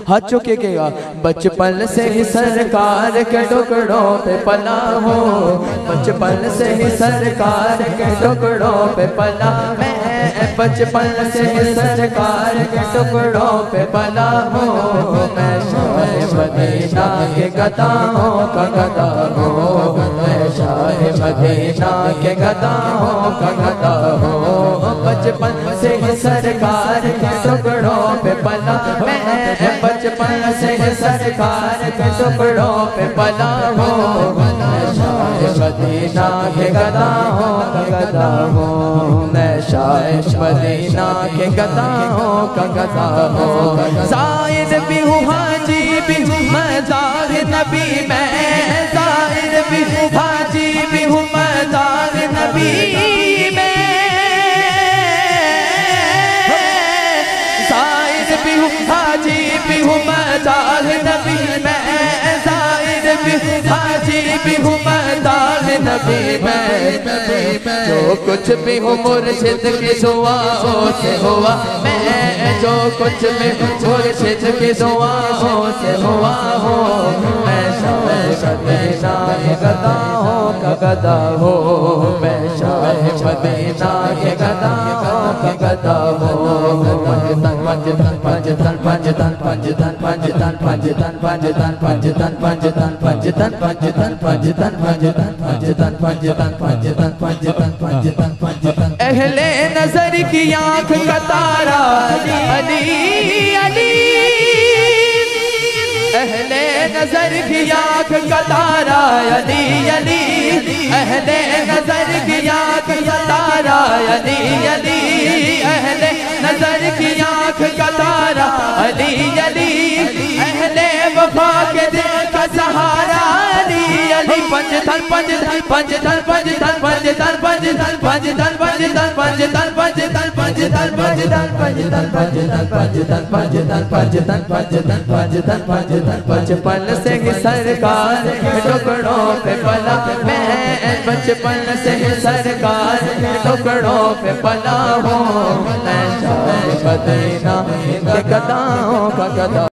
ہاتھ چکے گا بچپن سے ہی سرکار کے ٹکڑوں پہ پلا ہوں، بچپن سے ہی سرکار کے ٹکڑوں پہ پلا، میں بچپن سے ہی سرکار کے ٹکڑوں پہ پلا ہوں، میں شاہ مدینہ کے گداؤں کا گدا ہوں، میں شاہ مدینہ کے گداؤں کا گدا ہوں، بچپن سے ہی سرکار کے ٹکڑوں پہ پلا، میں بچپن سے سرکار کے ٹکڑوں پہ پلا ہوں، میں شاہ مدینہ کے گداؤں کا گدا ہوں، میں شاہ مدینہ کے گداؤں کا گدا ہوں، زائر بھی ہوں حاجی بھی ہوں مزار نبی میں، زائر بھی ہوں حاجی بھی ہوں مزار نبی میں، زائر بھی ہوں حاجی بھی ہوں مزار نبی میں، زائر بھی ہوں حاجی بھی ہوں مزار نبی میں، جو کچھ بھی ہوں مرشد کی دعاؤں سے ہوا، میں جو کچھ بھی ہوں مرشد کی دعاؤں سے ہوا ہوں، میں شاہ مدینہ کے گداؤں کا گدا ہوں، میں شاہ مدینہ کے گداؤں کا گدا ہوں، پنجتن پنجتن پنجتن پنجتن پنجتن پنجتن پنجتن پنجتن پنجتن پنجتن پنجتن پنجتن پنجتن پنجتن پنجتن پنجتن پنجتن پنجتن پنجتن اہل نظر کی آنکھ کا تارا علی علی، اہل نظر کی آنکھ کا تارا علی علی، اہل نظر کی آنکھ کا تارا علی علی، اہل نظر کی آنکھ کا تارا علی علی، اہل وفا کے دل کا سہارا علی علی، پنجتن پنجتن پنجتن پنجتن پنجتن پنجتن پنجتن پنجتن پنجتن پنجتن پنجتن پنجتن پنجتن پنجتن پنجتن پنجتن پنجتن پنجتن پنجتن، بچپن سے ہی سرکار کے ٹکڑوں پہ پلا، میں بچپن سے ہی سرکار کے ٹکڑوں پہ پلا ہوں، میں شاہ مدینہ کے گداؤں کا گدا